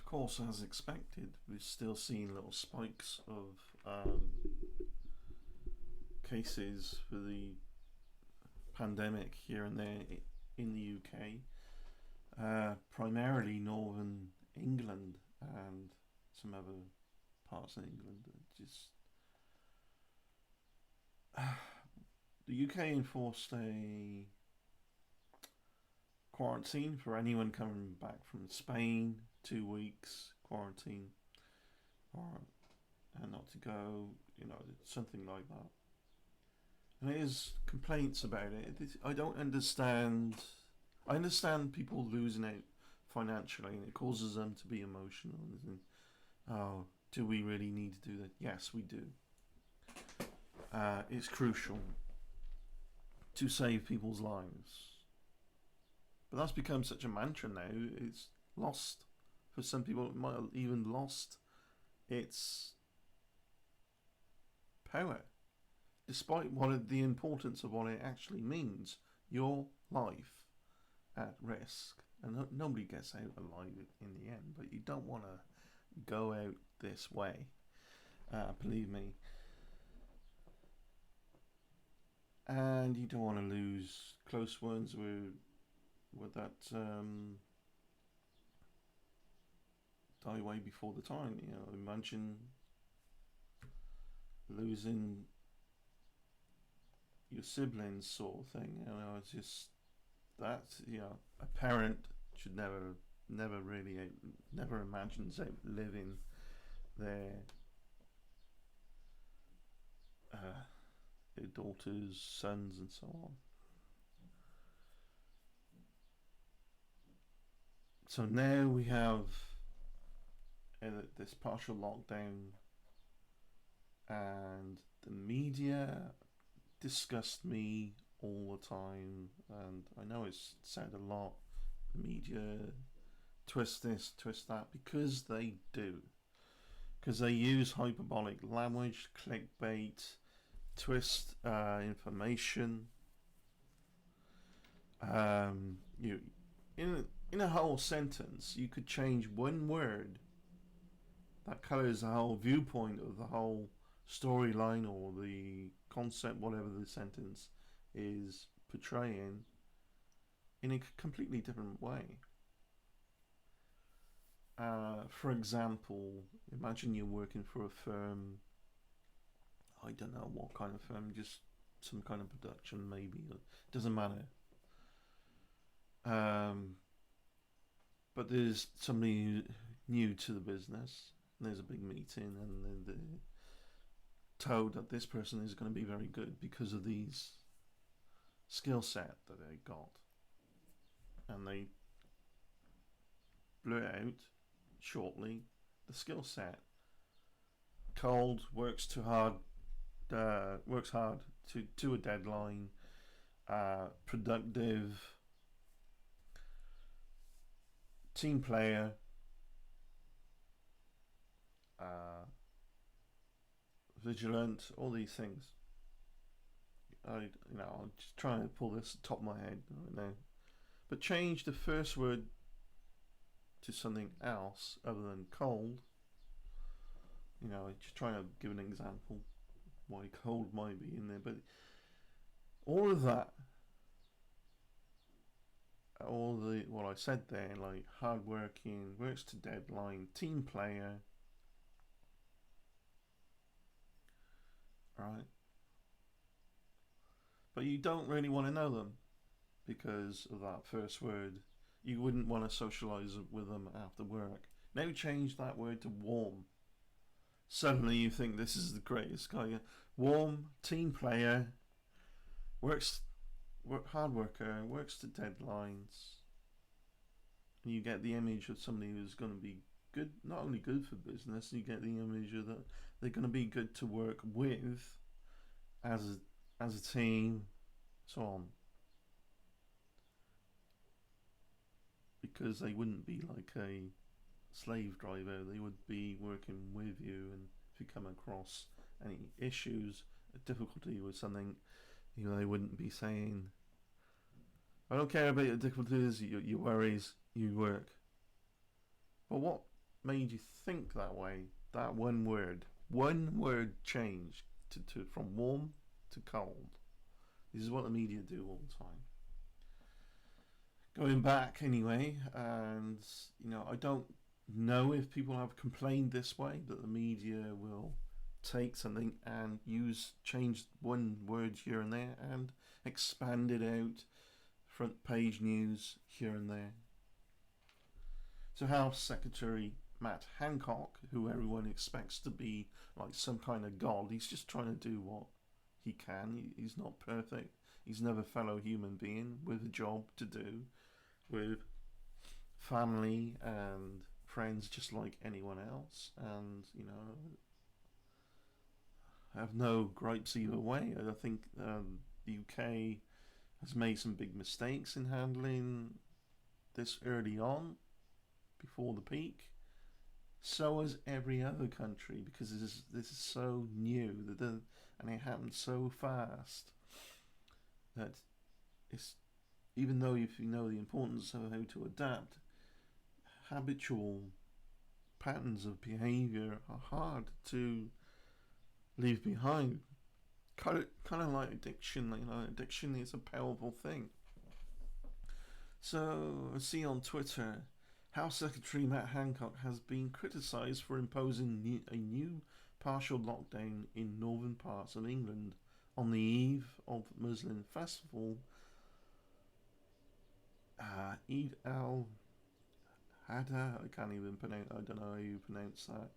course, as expected, we're still seeing little spikes of cases for the pandemic here and there in the UK, primarily northern England and some other parts of England. Just the UK enforced a quarantine for anyone coming back from Spain, 2 weeks quarantine, or and not to go, something like that. And there's complaints about it. I don't understand. I understand people losing out financially, and it causes them to be emotional. And oh, do we really need to do that? Yes, we do. It's crucial to save people's lives. But that's become such a mantra now. It's lost. For some people, it might have even lost its power, despite the importance of what it actually means. Your life at risk, and nobody gets out alive in the end. But you don't want to go out this way, believe me. And you don't want to lose close ones with that die away before the time. Imagine losing your siblings, sort of thing. It's just that. A parent should never imagines outliving their daughters, sons, and so on. So now we have this partial lockdown, and the media disgust me all the time. And I know it's said a lot. The media twist this, twist that, because they do. Because they use hyperbolic language, clickbait, twist information. You in a whole sentence, you could change one word that colours the whole viewpoint of the whole storyline or the concept, whatever the sentence is portraying, in a completely different way. For example, imagine you're working for a firm. I don't know what kind of firm, just some kind of production, maybe. It doesn't matter. But there's somebody new to the business. There's a big meeting, and they're told that this person is going to be very good because of these skill set that they got, and they blurt out shortly the skill set. Cold, works too hard, works hard to a deadline, productive, team player, vigilant, all these things. I'm just trying to pull this top of my head right now. But change the first word to something else other than cold. Just trying to give an example why cold might be in there. But all of that, what I said there, like hardworking, works to deadline, team player, right? But you don't really want to know them because of that first word. You wouldn't want to socialise with them after work. Now change that word to warm. Suddenly you think this is the greatest guy. Warm, team player, hard worker, works to deadlines. And you get the image of somebody who's going to be good, not only good for business, you get the image of that they're going to be good to work with as a team, so on. Because they wouldn't be like a slave driver, they would be working with you, and if you come across any issues, a difficulty with something, they wouldn't be saying, I don't care about your difficulties, your worries, you work. But what made you think that way? That one word change to from warm to cold. This is what the media do all the time. Going back anyway, and I don't know if people have complained this way that the media will take something and change one word here and there and expand it out, front page news here and there. So Health Secretary Matt Hancock, who everyone expects to be like some kind of god, he's just trying to do what he can. He's not perfect. He's another fellow human being with a job to do, with family and friends just like anyone else, and I have no gripes either way. I think the UK has made some big mistakes in handling this early on, before the peak. So has every other country, because this is so new and it happened so fast that it's, even though if you know the importance of how to adapt, habitual patterns of behaviour are hard to leave behind. Kind of like addiction. Addiction is a powerful thing. So I see on Twitter, House Secretary Matt Hancock has been criticised for imposing a new partial lockdown in northern parts of England on the eve of Muslim festival Eid al-Adha. I can't even pronounce. I don't know how you pronounce that.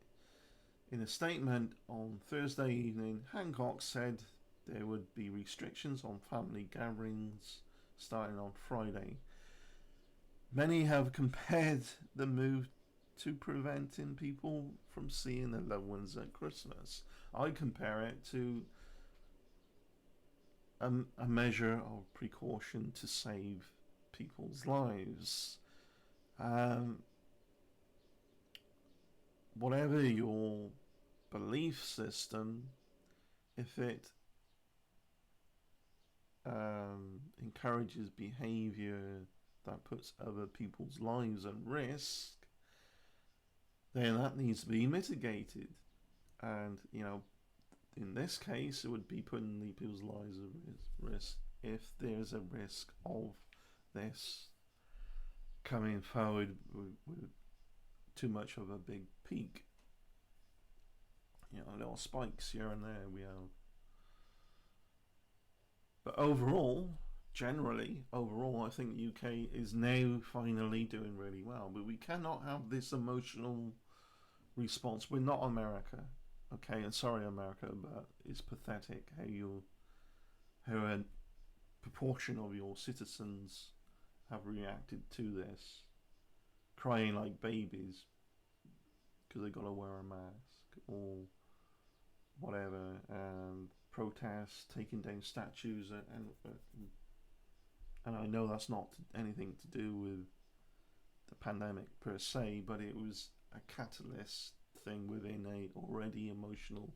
In a statement on Thursday evening, Hancock said there would be restrictions on family gatherings starting on Friday. Many have compared the move to preventing people from seeing their loved ones at Christmas. I compare it to a measure of precaution to save people's lives. Whatever your belief system, if it encourages behaviour that puts other people's lives at risk, then that needs to be mitigated. And, in this case, it would be putting people's lives at risk if there's a risk of this coming forward with too much of a big peak. Little spikes here and there we have. But generally, I think the UK is now finally doing really well. But we cannot have this emotional response. We're not America, okay? And sorry, America, but it's pathetic how a proportion of your citizens have reacted to this, crying like babies because they got to wear a mask or whatever, and protests, taking down statues, and I know that's not anything to do with the pandemic per se, but it was a catalyst thing within a already emotional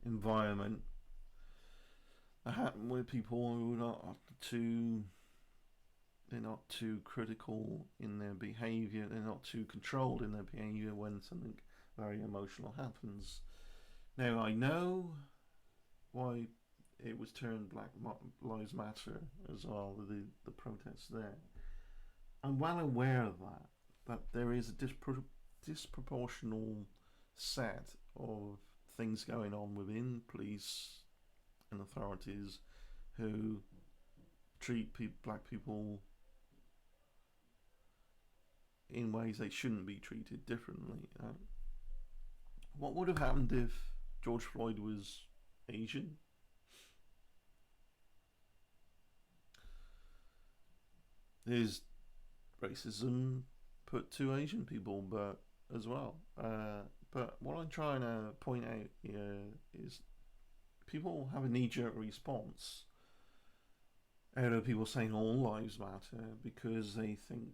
environment. It happened with people who they're not too critical in their behaviour, they're not too controlled in their behaviour when something very emotional happens. Now, I know why it was turned Black Lives Matter as well, the protests there. I'm well aware of that there is a disproportional set of things going on within police and authorities who treat black people in ways they shouldn't be treated differently. What would have happened if George Floyd was Asian? There's racism put to Asian people, but as well. But what I'm trying to point out here is people have a knee-jerk response out of people saying all lives matter because they think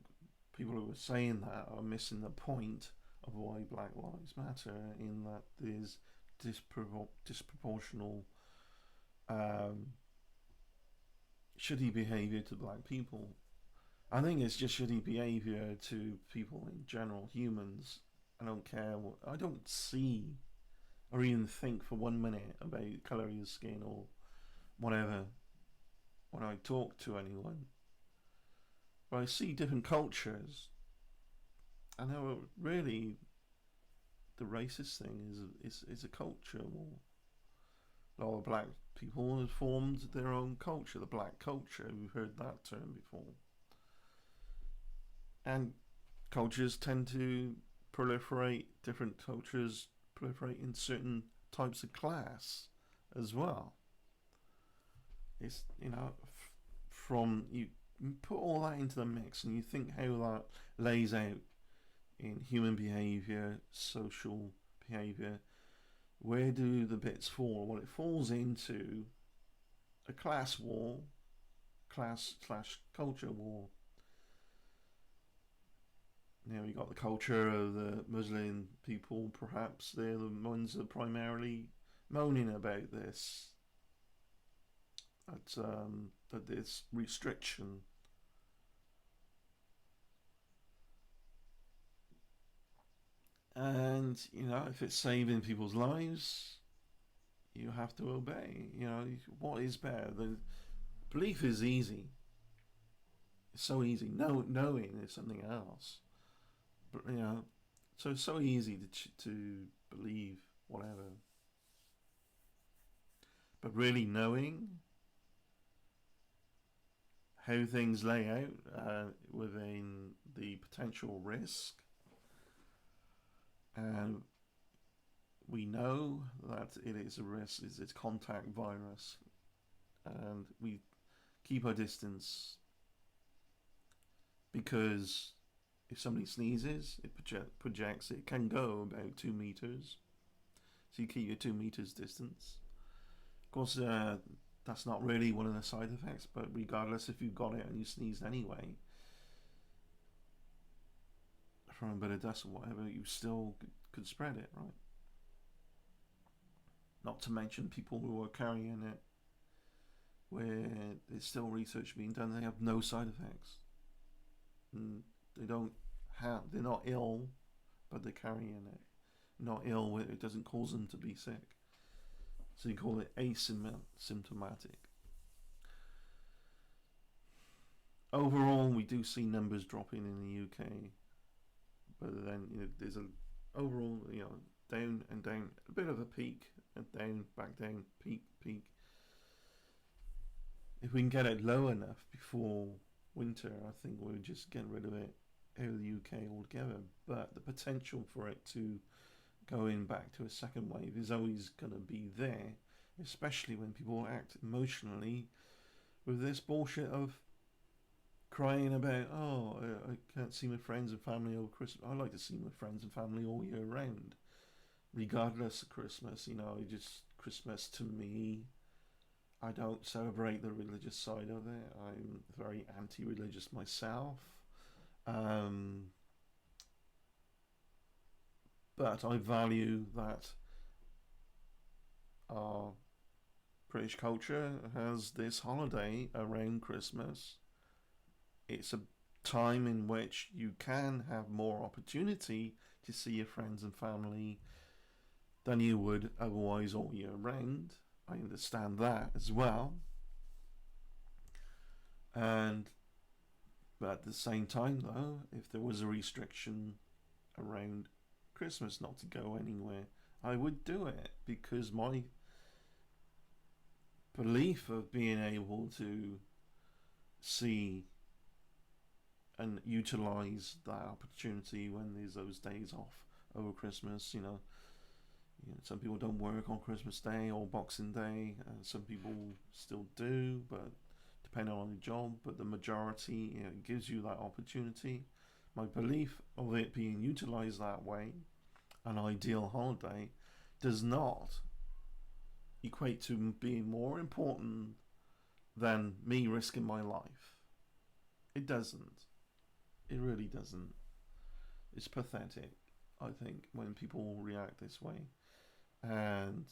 people who are saying that are missing the point of why Black Lives Matter, in that there's disproportional shitty behaviour to black people. I think it's just shitty behaviour to people in general, humans, I don't care. I don't see or even think for 1 minute about the colour of your skin or whatever when I talk to anyone. But I see different cultures, and how really the racist thing is a culture war. A lot of black people have formed their own culture, the black culture. We've heard that term before. And cultures tend to proliferate, different cultures proliferate in certain types of class as well. It's, from you put all that into the mix and you think how that lays out in human behaviour, social behaviour. Where do the bits fall? Well, it falls into a class war, class/culture war. Now you got the culture of the Muslim people. Perhaps they're the ones that are primarily moaning about this. That this restriction. And if it's saving people's lives, you have to obey. What is better? The belief is easy. It's so easy. Knowing is something else. But so it's so easy to believe whatever. But really knowing how things lay out within the potential risk, and we know that it is a risk, it's contact virus, and we keep our distance because if somebody sneezes, it projects. It can go about 2 meters, so you keep your 2 meters distance. Of course, that's not really one of the side effects, but regardless, if you got it and you sneezed anyway from a bit of dust or whatever, you still could spread it, right? Not to mention people who are carrying it, where there's still research being done, they have no side effects. And they're not ill, but they're carrying it. Not ill where it doesn't cause them to be sick. So you call it asymptomatic. Overall, we do see numbers dropping in the UK, but then there's a overall down and down, a bit of a peak and down, back down, peak. If we can get it low enough before winter, I think we'll just get rid of it out of the UK altogether. But the potential for it to going back to a second wave is always going to be there, especially when people act emotionally with this bullshit of crying about, I can't see my friends and family over Christmas. I like to see my friends and family all year round, regardless of Christmas. Christmas to me, I don't celebrate the religious side of it. I'm very anti-religious myself. But I value that our British culture has this holiday around Christmas. It's a time in which you can have more opportunity to see your friends and family than you would otherwise all year round. I understand that as well. But at the same time, though, if there was a restriction around Christmas not to go anywhere, I would do it, because my belief of being able to see and utilize that opportunity when there's those days off over Christmas, some people don't work on Christmas Day or Boxing Day, and some people still do, but depending on the job. But the majority, it gives you that opportunity. My belief of it being utilized that way, an ideal holiday, does not equate to being more important than me risking my life. It doesn't. It really doesn't. It's pathetic, I think, when people react this way. And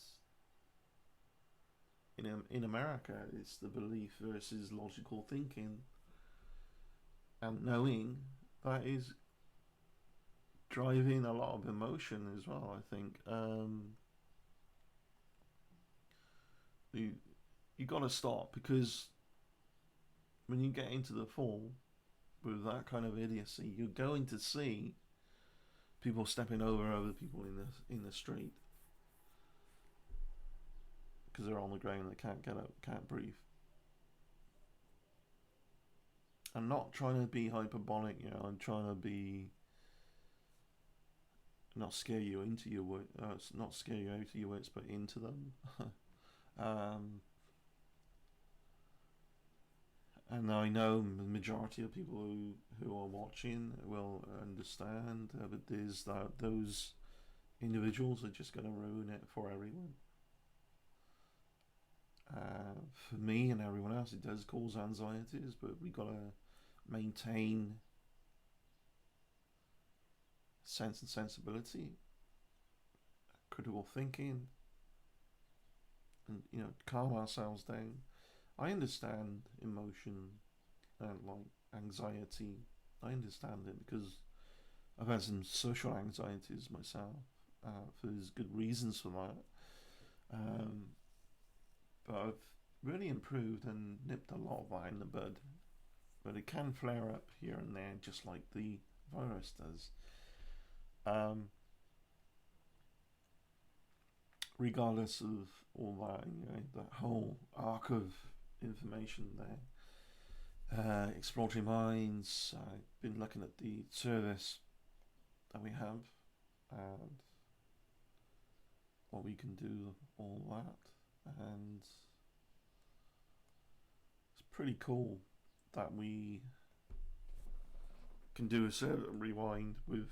in America, it's the belief versus logical thinking, and knowing that is driving a lot of emotion as well. I think you you got to stop, because when you get into the fall with that kind of idiocy, you're going to see people stepping over other people in the street because they're on the ground, they can't get up, can't breathe. I'm not trying to be hyperbolic, I'm trying to be not scare you into your wits, not scare you out of your wits, but into them. um, and I know the majority of people who are watching will understand, but there's those individuals are just going to ruin it for everyone. For me and everyone else, it does cause anxieties, but we got to maintain sense and sensibility, critical thinking, and calm ourselves down. I understand emotion and like anxiety. I understand it because I've had some social anxieties myself. There's good reasons for that. But I've really improved and nipped a lot of that in the bud. But it can flare up here and there, just like the virus does. Regardless of all that, that whole arc of information there. Exploratory Minds, I've been looking at the service that we have and what we can do, all that, and it's pretty cool that we can do a server rewind with,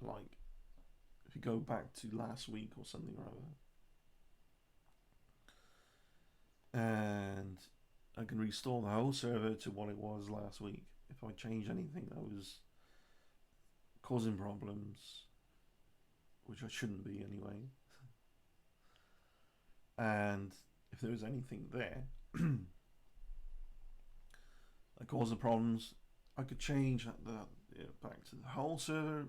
like, if you go back to last week or something or other, and I can restore the whole server to what it was last week if I change anything that was causing problems, which I shouldn't be anyway. And if there was anything there that caused the problems, I could change that back to the whole server,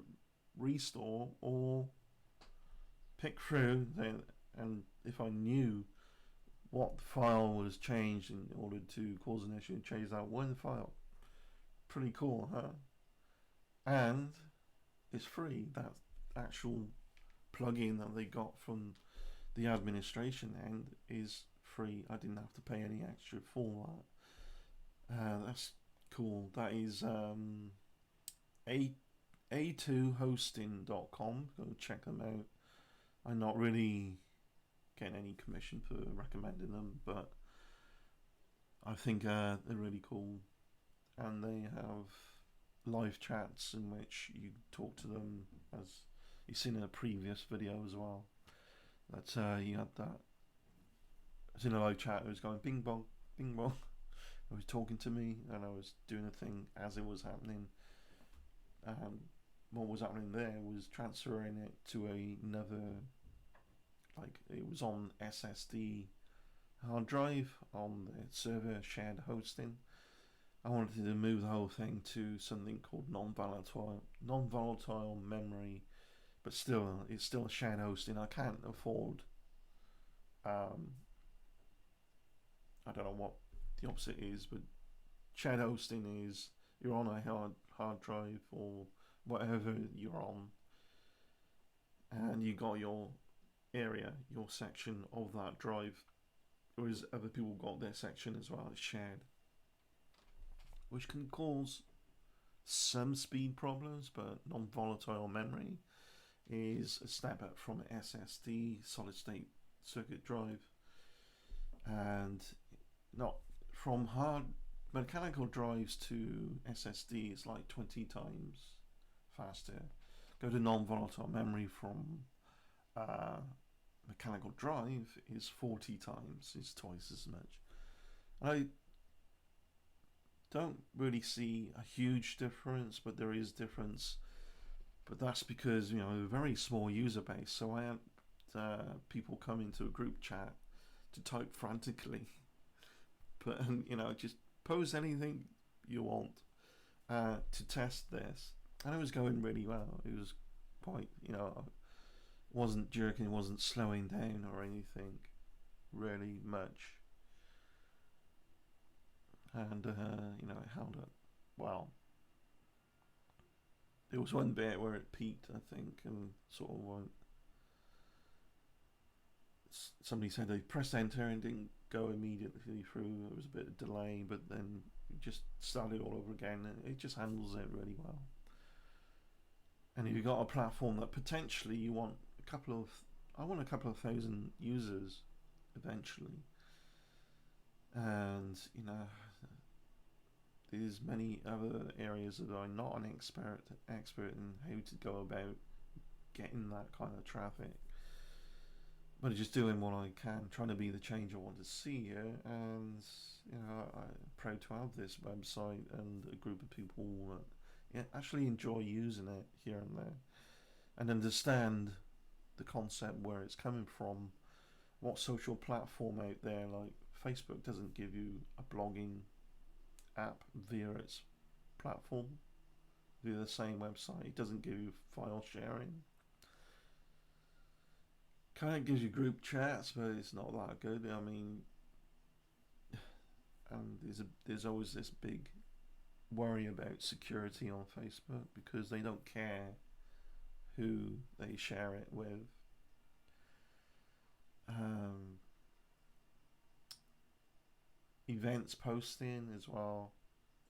restore, or pick through then, and if I knew what file was changed in order to cause an issue, change that one file. Pretty cool, huh? And it's free. That actual plugin that they got from the administration end is free. I didn't have to pay any extra for that. That's cool. That is a2hosting.com. Go check them out. I'm not really getting any commission for recommending them, but I think they're really cool, and they have live chats in which you talk to them, as you've seen in a previous video as well. That you had that. I was in a live chat. It was going bing bong, bing bong. It was talking to me, and I was doing a thing as it was happening. What was happening there was transferring it to another, like it was on SSD hard drive on the server shared hosting. I wanted to move the whole thing to something called non-volatile memory, but still, it's still shared hosting. I can't afford. I don't know what the opposite is, but shared hosting is you're on a hard drive or whatever you're on, and you got your area, your section of that drive, whereas other people got their section as well. It's shared, which can cause some speed problems, but non-volatile memory is a step up from SSD, solid state circuit drive, and not from hard mechanical drives to SSD is like 20 times faster. Go to non-volatile memory from mechanical drive is 40 times, is twice as much. I don't really see a huge difference, but there is difference. But that's because a very small user base, so I had people come into a group chat to type frantically, but just post anything you want to test this. and it was going really well. It was quite, wasn't jerking, wasn't slowing down or anything really much, and it held up well. There was one bit where it peaked, I think, and sort of went. Somebody said they pressed enter and didn't go immediately through. There was a bit of delay, but then it just started all over again. It just handles it really well. And if you've got a platform that potentially you want I want a couple of thousand users eventually, and there's many other areas that I'm not an expert in how to go about getting that kind of traffic, but just doing what I can, trying to be the change I want to see here. And I'm proud to have this website and a group of people that actually enjoy using it here and there, and understand the concept, where it's coming from. What social platform out there like Facebook doesn't give you a blogging app via its platform, via the same website. It doesn't give you file sharing. Kind of gives you group chats, but it's not that good. I mean, and there's always this big worry about security on Facebook, because they don't care who they share it with. Events posting as well.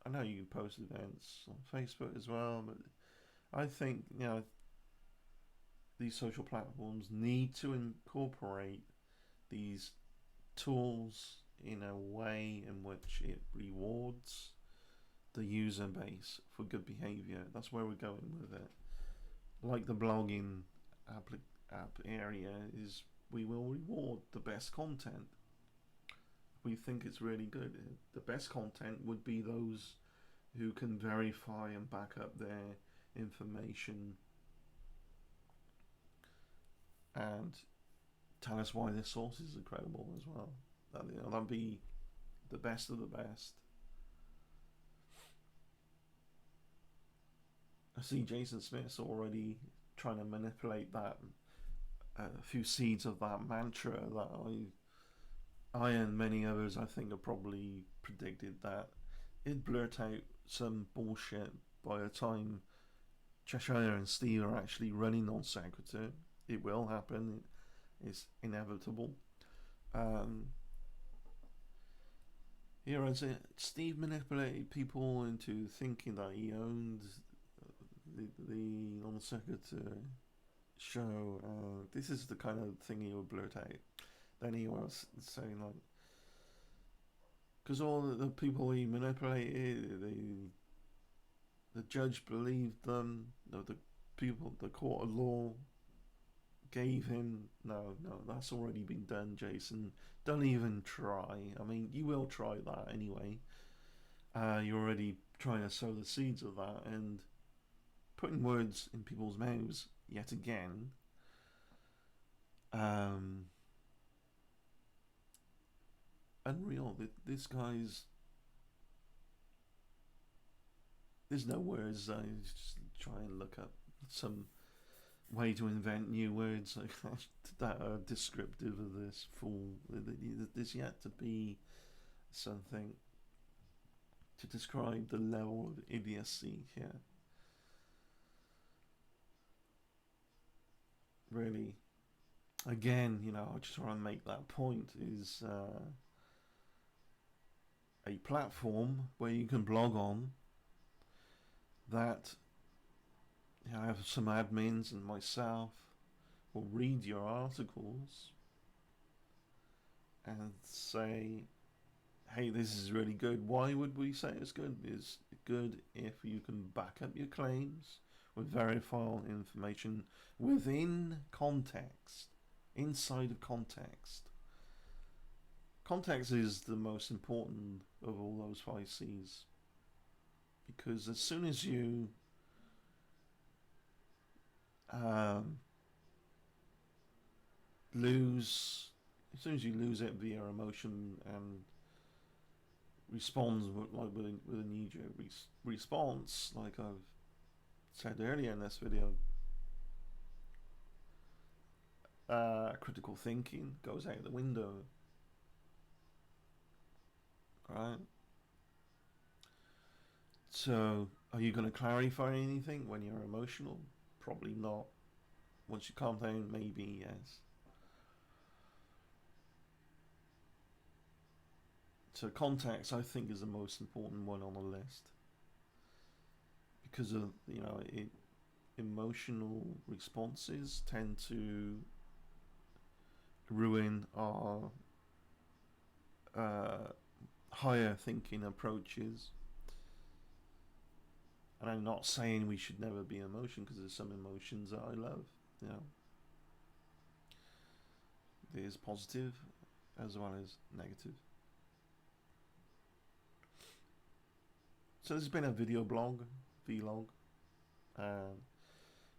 I know you can post events on Facebook as well, but I think these social platforms need to incorporate these tools in a way in which it rewards the user base for good behavior. That's where we're going with it. Like the blogging app area is, we will reward the best content. We think it's really good. The best content would be those who can verify and back up their information and tell us why their sources are credible as well. That'd be the best of the best. I see Jason Smith's already trying to manipulate that, a few seeds of that mantra that I and many others, I think, have probably predicted that it'd blurt out some bullshit by the time Cheshire and Steve are actually running Non Sequitur. It will happen. It's inevitable. Steve manipulated people into thinking that he owned the Non Sequitur show. This is the kind of thing he would blurt out. Then he was saying, like, because all the people he manipulated, the judge believed them, the people, the court of law gave him, no, that's already been done, Jason. Don't even try. I mean, you will try that anyway. You're already trying to sow the seeds of that and putting words in people's mouths yet again. Unreal. This guy's, there's no words. I just try and look up some way to invent new words that are descriptive of this fool. There's yet to be something to describe the level of idiocy here. Really, again, I just want to make that point, is a platform where you can blog on that I have some admins and myself will read your articles and say, hey, this is really good. Why would we say it's good? It's good if you can back up your claims with verifiable information within context, inside of context. Context is the most important of all those 5 C's, because as soon as you lose it via emotion and responds with a knee-jerk response, like I've said earlier in this video, critical thinking goes out the window. Right? So, are you going to clarify anything when you're emotional? Probably not. Once you calm down, maybe yes. So context, I think, is the most important one on the list, because of, you know, emotional responses tend to ruin our higher thinking approaches. And I'm not saying we should never be emotion, because there's some emotions that I love, you know. There's positive as well as negative. So this has been a video blog, vlog.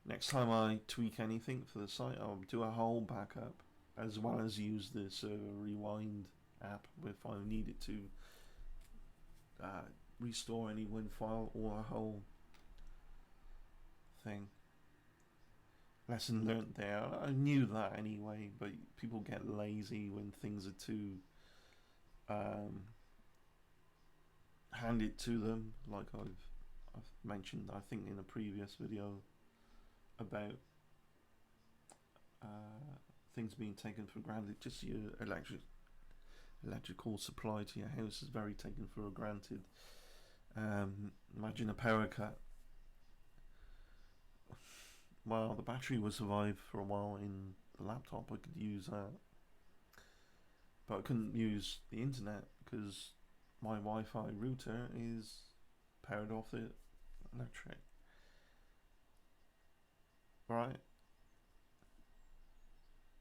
Next time I tweak anything for the site, I'll do a whole backup, as well as use the server rewind app if I need it to restore any WIN file or a whole thing. Lesson learnt there. I knew that anyway, but people get lazy when things are too handed to them, like I've mentioned, I think, in a previous video about things being taken for granted. Just your electrical supply to your house is very taken for granted. Imagine a power cut. Well, the battery will survive for a while in the laptop. I could use that, but I couldn't use the internet because my Wi-Fi router is powered off the electric. Right?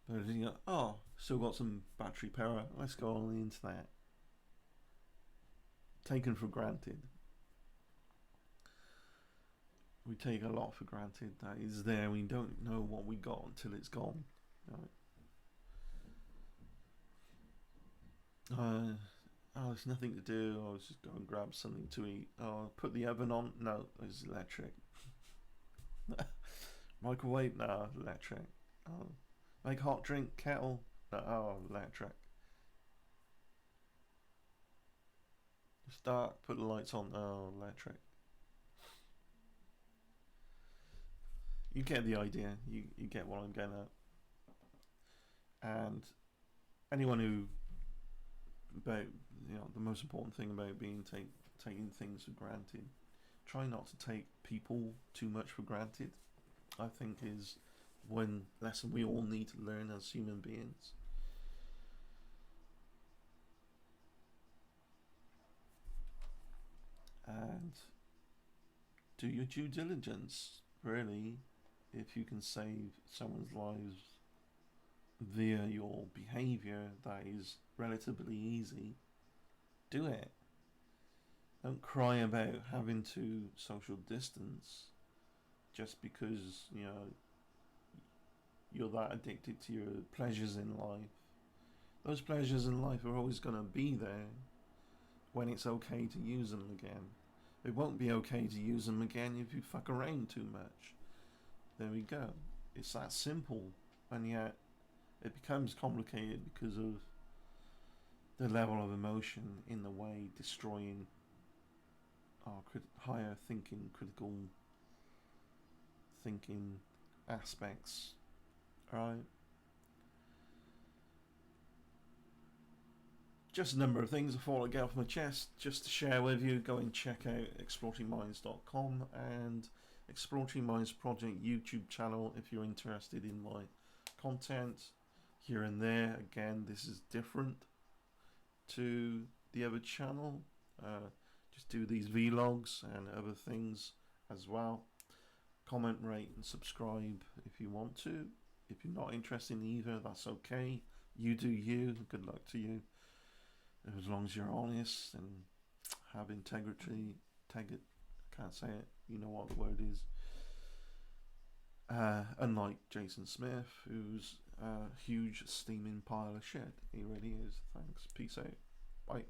But you go, oh, still got some battery power. Let's go on the internet. Taken for granted. We take a lot for granted that is there. We don't know what we got until it's gone. Right? Oh, there's nothing to do. I was just going to grab something to eat. Oh, put the oven on. No, it's electric. Microwave. No, electric. Oh, make hot drink, kettle. No, oh, electric. Start. Put the lights on. Oh, electric. You get the idea. You get what I'm getting at. And anyone who, about, you know, the most important thing about being taking things for granted, try not to take people too much for granted, I think, is one lesson we all need to learn as human beings. And do your due diligence, really. If you can save someone's lives via your behavior, that is relatively easy, do it. Don't cry about having to social distance just because, you know, you're that addicted to your pleasures in life. Those pleasures in life are always going to be there when it's okay to use them again. It won't be okay to use them again if you fuck around too much. There we go. It's that simple, and yet it becomes complicated because of the level of emotion in the way destroying our higher thinking, critical thinking aspects. Right? Just a number of things I thought I'd get off my chest just to share with you. Go and check out exploringminds.com and Exploring Minds Project YouTube channel if you're interested in my content here and there. Again, this is different to the other channel. Just do these vlogs and other things as well. Comment, rate and subscribe if you want to. If you're not interested in either, that's okay. You do you. Good luck to you. As long as you're honest and have integrity, can't say it, you know what the word is. Unlike Jason Smith, who's a huge steaming pile of shit. He really is. Thanks. Peace out. Bye.